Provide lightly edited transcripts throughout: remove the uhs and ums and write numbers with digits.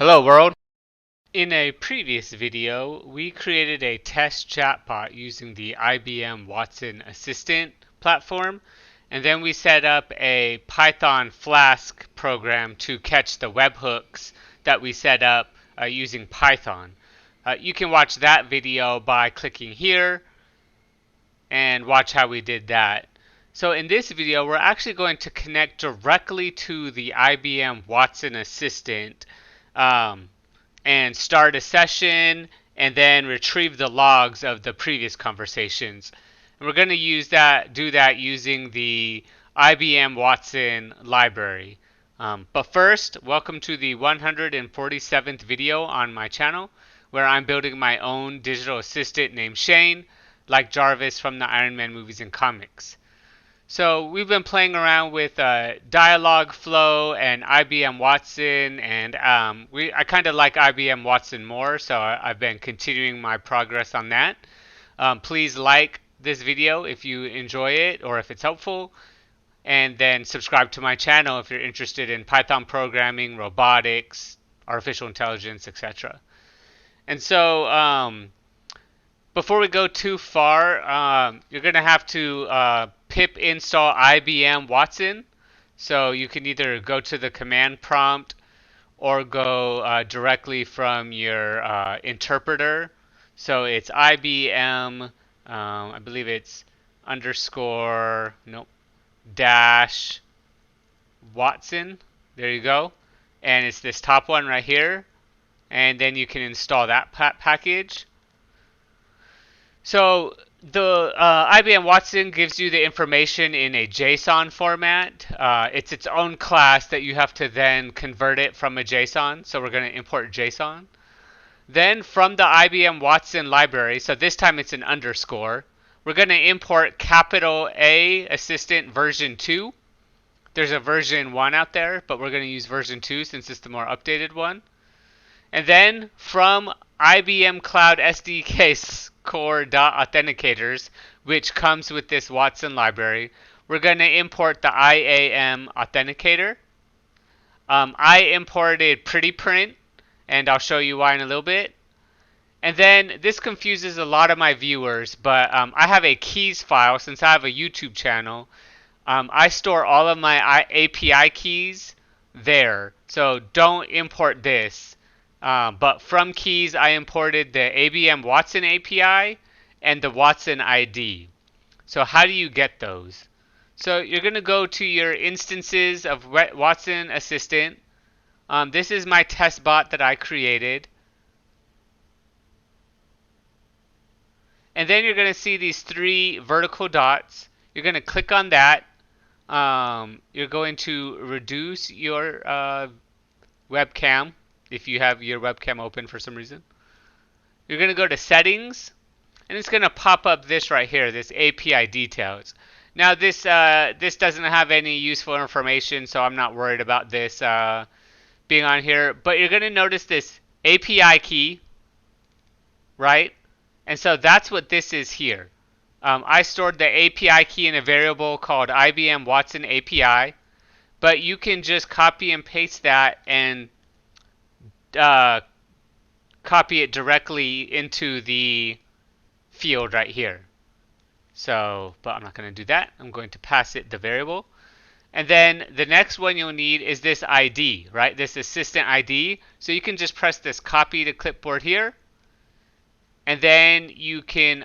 Hello world! In a previous video, we created a test chatbot using the IBM Watson Assistant platform, and then we set up a Python Flask program to catch the webhooks that we set up using Python. You can watch that video by clicking here and watch how we did that. So in this video, we're actually going to connect directly to the IBM Watson Assistant and start a session and then retrieve the logs of the previous conversations. And we're going to do that using the IBM Watson library. But first, welcome to the 147th video on my channel, where I'm building my own digital assistant named Shane, like Jarvis from the Iron Man movies and comics. So we've been playing around with Dialogflow and IBM Watson, and I kind of like IBM Watson more, so I've been continuing my progress on that. Please like this video if you enjoy it or if it's helpful, and then subscribe to my channel if you're interested in Python programming, robotics, artificial intelligence, etc. And so before we go too far, you're going to have to pip install IBM Watson. So you can either go to the command prompt or go directly from your interpreter. So it's IBM, I believe it's underscore, nope, dash Watson. There you go. And it's this top one right here. And then you can install that package. So the IBM Watson gives you the information in a JSON format. It's its own class that you have to then convert it from a JSON. So we're going to import JSON. Then from the IBM Watson library, so this time it's an underscore, we're going to import capital A Assistant version 2. There's a version 1 out there, but we're going to use version 2 since it's the more updated one. And then from IBM Cloud SDK core.authenticators, which comes with this Watson library, we're going to import the IAM authenticator. I imported PrettyPrint, and I'll show you why in a little bit. And then this confuses a lot of my viewers, but I have a keys file since I have a YouTube channel. I store all of my API keys there, so don't import this. But from keys, I imported the IBM Watson API and the Watson ID. So how do you get those? So you're going to go to your instances of Watson Assistant. This is my test bot that I created. And then you're going to see these 3 vertical dots. You're going to click on that. You're going to reduce your webcam if you have your webcam open for some reason. You're going to go to settings, and it's going to pop up this right here, this API details. Now this doesn't have any useful information, so I'm not worried about this being on here. But you're going to notice this API key, right? And so that's what this is here. I stored the API key in a variable called IBM Watson API, but you can just copy and paste that and copy it directly into the field right here. So, but I'm not going to do that. I'm going to pass it the variable. And then the next one you'll need is this ID, right? This assistant ID. So you can just press this copy to clipboard here. And then you can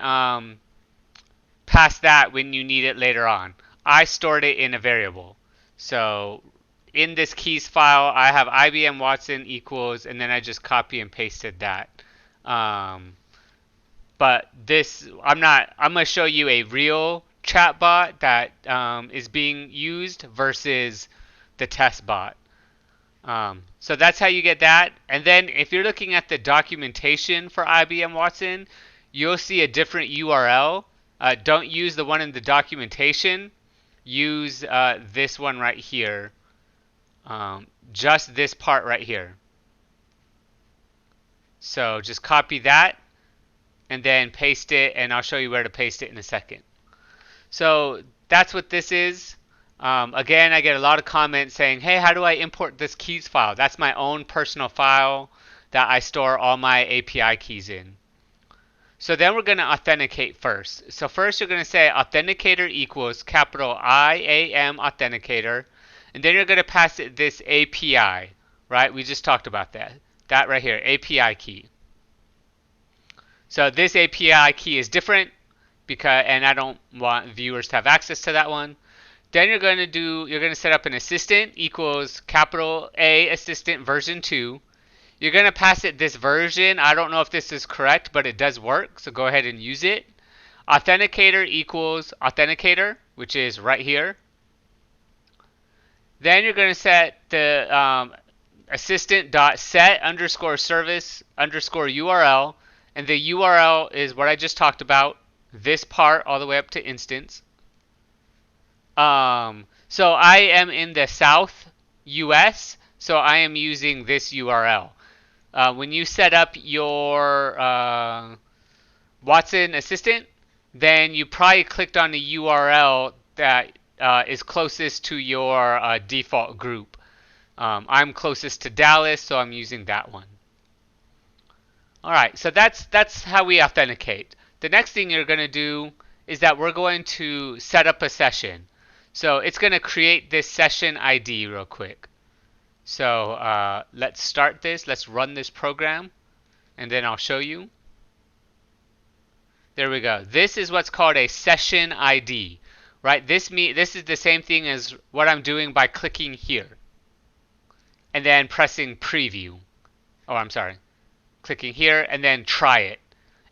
pass that when you need it later on. I stored it in a variable. So in this keys file, I have IBM Watson equals, and then I just copy and pasted that. But this, I'm going to show you a real chatbot that is being used versus the test bot. So that's how you get that. And then if you're looking at the documentation for IBM Watson, you'll see a different URL. Don't use the one in the documentation. Use this one right here. Just this part right here. So just copy that and then paste it, and I'll show you where to paste it in a second. So that's what this is. Again, I get a lot of comments saying, hey, how do I import this keys file? That's my own personal file that I store all my API keys in. So then we're going to authenticate first. So first you're going to say authenticator equals capital IAM authenticator. And then you're going to pass it this API, right? We just talked about that. That right here, API key. So this API key is different because, and I don't want viewers to have access to that one. Then you're going to set up an assistant equals capital A assistant version 2. You're going to pass it this version. I don't know if this is correct, but it does work, so go ahead and use it. Authenticator equals authenticator, which is right here. Then you're going to set the assistant.set underscore service underscore URL, and the URL is what I just talked about, this part all the way up to instance. So I am in the South US, so I am using this URL. When you set up your Watson Assistant, then you probably clicked on the URL that is closest to your default group. I'm closest to Dallas, so I'm using that one. All right, so that's how we authenticate. The next thing you're going to do is that we're going to set up a session. So it's going to create this session ID real quick. So let's start this. Let's run this program, and then I'll show you. There we go. This is what's called a session ID, right? This is the same thing as what I'm doing by clicking here, and then pressing preview. Oh, I'm sorry. Clicking here, and then try it.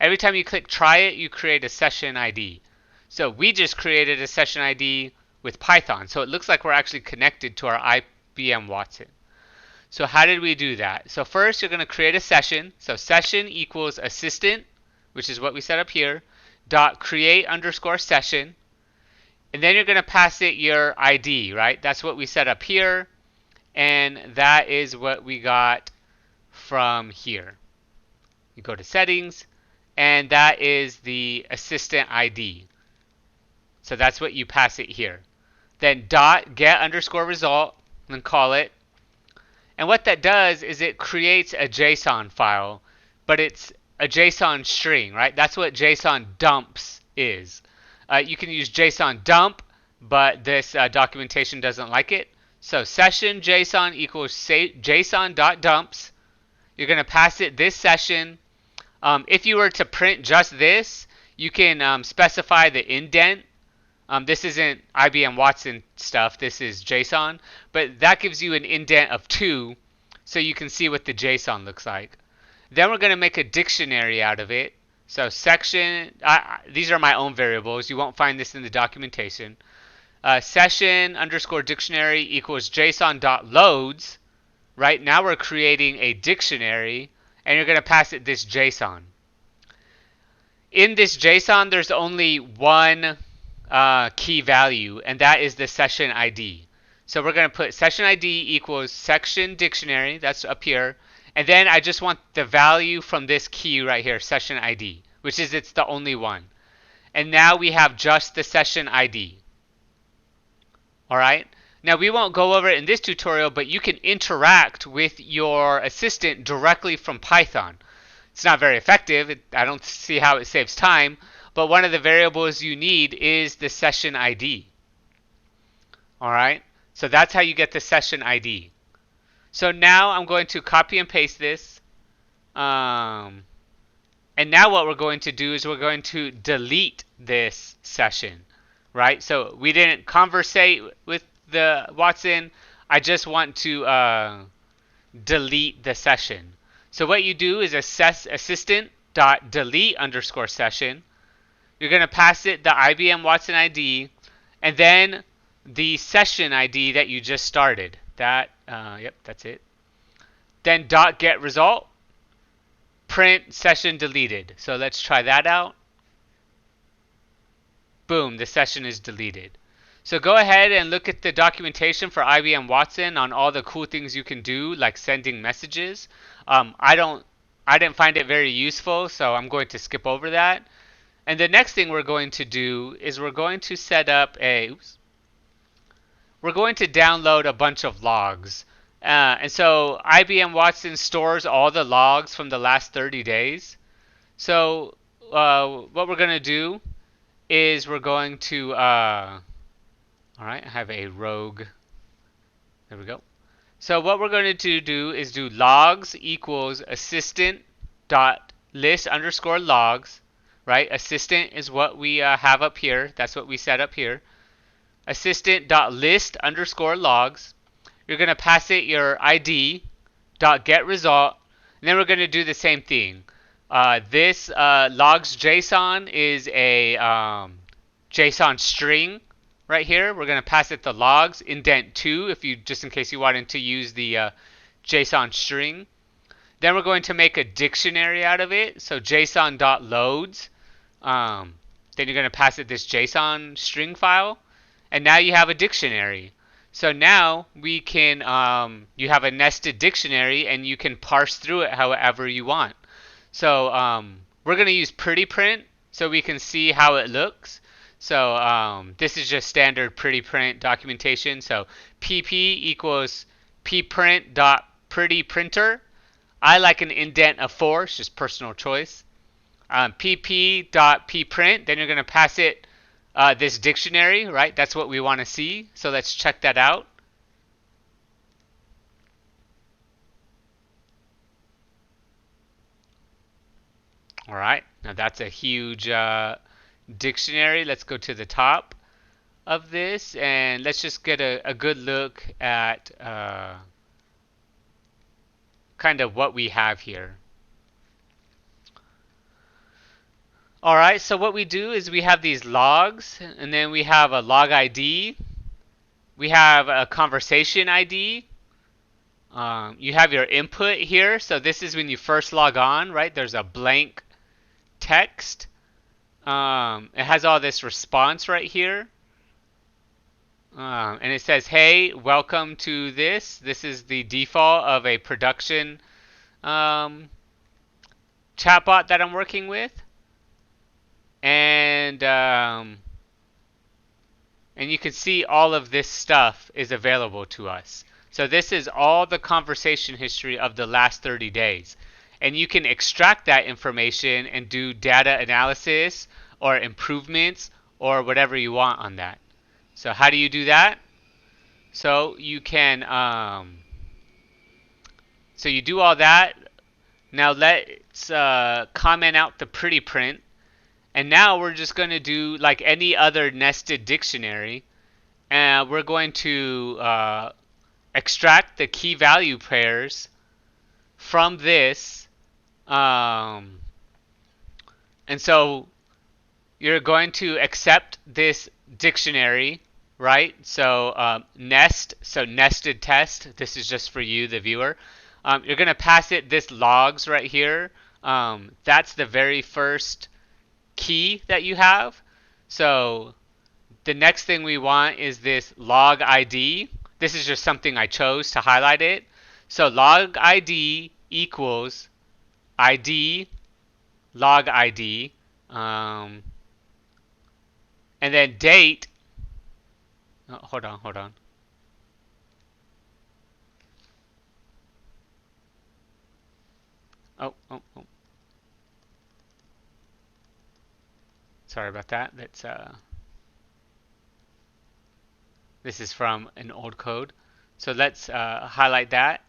Every time you click try it, you create a session ID. So we just created a session ID with Python. So it looks like we're actually connected to our IBM Watson. So how did we do that? So first you're going to create a session. So session equals assistant, which is what we set up here, dot create underscore session. And then you're going to pass it your ID, right? That's what we set up here. And that is what we got from here. You go to settings, and that is the assistant ID. So that's what you pass it here. Then dot get underscore result, and call it. And what that does is it creates a JSON file, but it's a JSON string, right? That's what JSON dumps is. You can use JSON dump, but this documentation doesn't like it. So session JSON equals JSON.dumps. You're going to pass it this session. If you were to print just this, you can specify the indent. This isn't IBM Watson stuff, this is JSON, but that gives you an indent of 2 so you can see what the JSON looks like. Then we're going to make a dictionary out of it. So section, these are my own variables, you won't find this in the documentation. Session underscore dictionary equals JSON.loads. Right now we're creating a dictionary, and you're going to pass it this JSON. In this JSON, there's only one key value, and that is the session ID. So we're going to put session ID equals section dictionary, that's up here, and then I just want the value from this key right here, session ID, which is it's the only one. And now we have just the session ID. All right. Now we won't go over it in this tutorial, but you can interact with your assistant directly from Python. It's not very effective. I don't see how it saves time, but one of the variables you need is the session ID. All right. So that's how you get the session ID. So now I'm going to copy and paste this. And now what we're going to do is we're going to delete this session, right? So we didn't conversate with the Watson. I just want to delete the session. So what you do is assistant.delete underscore session. You're going to pass it the IBM Watson ID, and then the session ID that you just started. Yep, that's it. Then dot get result, print session deleted. So let's try that out. Boom, the session is deleted. So go ahead and look at the documentation for IBM Watson on all the cool things you can do, like sending messages. I didn't find it very useful, so I'm going to skip over that. And the next thing we're going to do is we're going to set up a we're going to download a bunch of logs. And so IBM Watson stores all the logs from the last 30 days. So what we're going to do is we're going to, all right, I have a rogue. There we go. So what we're going to do is do logs equals assistant dot list underscore logs, right? Assistant is what we have up here. That's what we set up here. Assistant dot list underscore logs. You're going to pass it your ID dot get result. And then we're going to do the same thing. This logs JSON is a JSON string right here. We're going to pass it the logs indent 2 if you just in case you wanted to use the JSON string. Then we're going to make a dictionary out of it. So JSON.loads. Then you're going to pass it this JSON string file. And now you have a dictionary. So now we can, you have a nested dictionary and you can parse through it however you want. So we're going to use pretty print so we can see how it looks. So this is just standard pretty print documentation. So pp equals pprint dot pretty printer. I like an indent of 4. It's just personal choice. pp.pprint. Then you're going to pass it this dictionary, right? That's what we want to see. So let's check that out. All right. Now that's a huge dictionary. Let's go to the top of this and let's just get a good look at kind of what we have here. All right, so what we do is we have these logs, and then we have a log ID. We have a conversation ID. You have your input here. So this is when you first log on, right? There's a blank text. It has all this response right here. And it says, hey, welcome to this. This is the default of a production chatbot that I'm working with. And you can see all of this stuff is available to us. So this is all the conversation history of the last 30 days. And you can extract that information and do data analysis or improvements or whatever you want on that. So how do you do that? So you can, so you do all that. Now let's comment out the pretty print. And now we're just going to do like any other nested dictionary. And we're going to extract the key value pairs from this. And so you're going to accept this dictionary, right? So so nested test. This is just for you, the viewer. You're going to pass it this logs right here. That's the very first key that you have. So the next thing we want is this log ID. This is just something I chose to highlight it. So log ID equals ID log ID. And then date. Oh, hold on. Oh. Sorry about that. That's this is from an old code. So let's highlight that.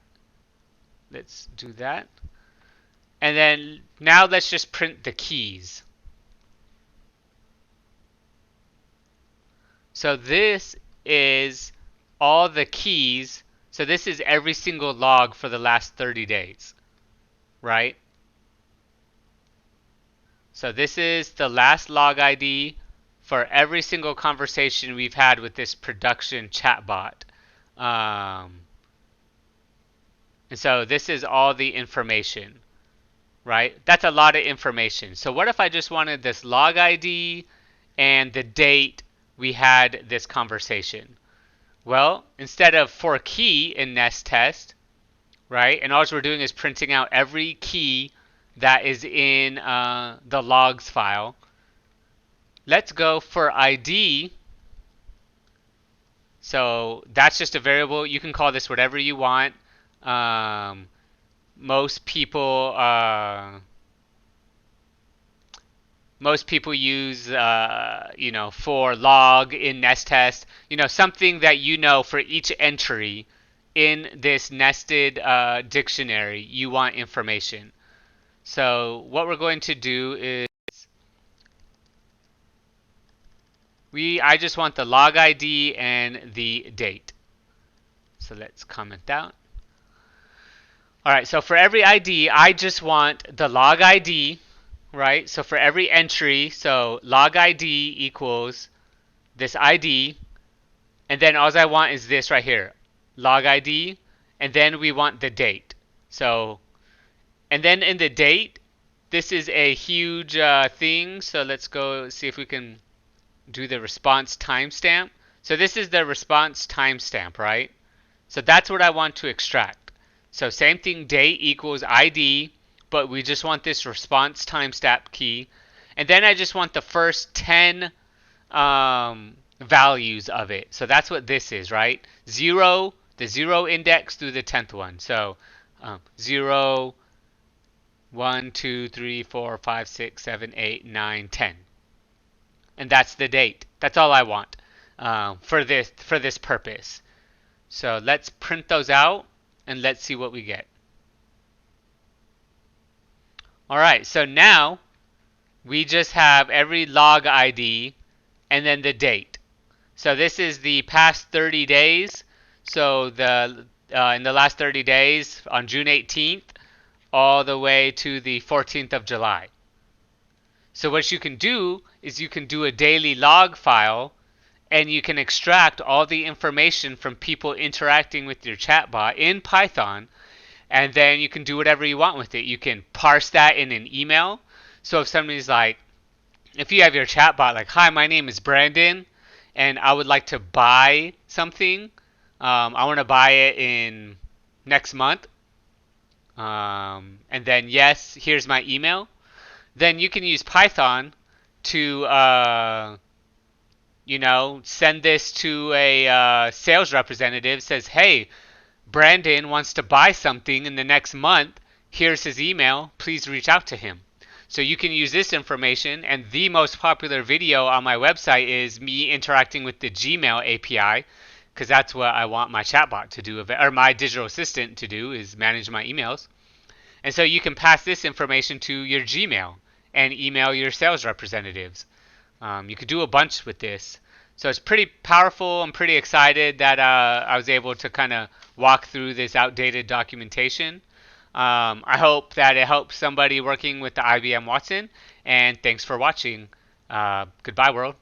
Let's do that. And then now let's just print the keys. So this is all the keys. So this is every single log for the last 30 days, right? So this is the last log ID for every single conversation we've had with this production chatbot. And so this is all the information, right? That's a lot of information. So what if I just wanted this log ID and the date we had this conversation? Well, instead of for key in nest test, right? And all we're doing is printing out every key that is in the logs file. Let's go for ID. So that's just a variable. You can call this whatever you want. Um, most people most people use for log in nest test, something that for each entry in this nested dictionary you want information. So what we're going to do is I just want the log ID and the date. So let's comment that. All right, so for every ID, I just want the log ID, right? So for every entry, so log ID equals this ID, and then all I want is this right here, log ID, and then we want the date. So, and then in the date, this is a huge thing. So let's go see if we can do the response timestamp. So this is the response timestamp, right? So that's what I want to extract. So same thing, date equals ID, but we just want this response timestamp key. And then I just want the first 10 values of it. So that's what this is, right? The zero index through the 10th one. So 0, 1, 2, 3, 4, 5, 6, 7, 8, 9, 10. And that's the date. That's all I want for this purpose. So let's print those out and let's see what we get. All right, so now we just have every log ID and then the date. So this is the past 30 days. So in the last 30 days on June 18th all the way to the 14th of July. So what you can do is you can do a daily log file and you can extract all the information from people interacting with your chatbot in Python, and then you can do whatever you want with it. You can parse that in an email. So if somebody's like, if you have your chatbot like, hi, my name is Brandon, and I would like to buy something. I want to buy it in next month. And then, yes, here's my email. Then you can use Python to, send this to a sales representative. Says, hey, Brandon wants to buy something in the next month. Here's his email. Please reach out to him. So you can use this information, and the most popular video on my website is me interacting with the Gmail API, because that's what I want my chatbot to do, or my digital assistant to do, is manage my emails. And so you can pass this information to your Gmail and email your sales representatives. You could do a bunch with this. So it's pretty powerful. I'm pretty excited that I was able to kind of walk through this outdated documentation. I hope that it helps somebody working with the IBM Watson. And thanks for watching. Goodbye, world.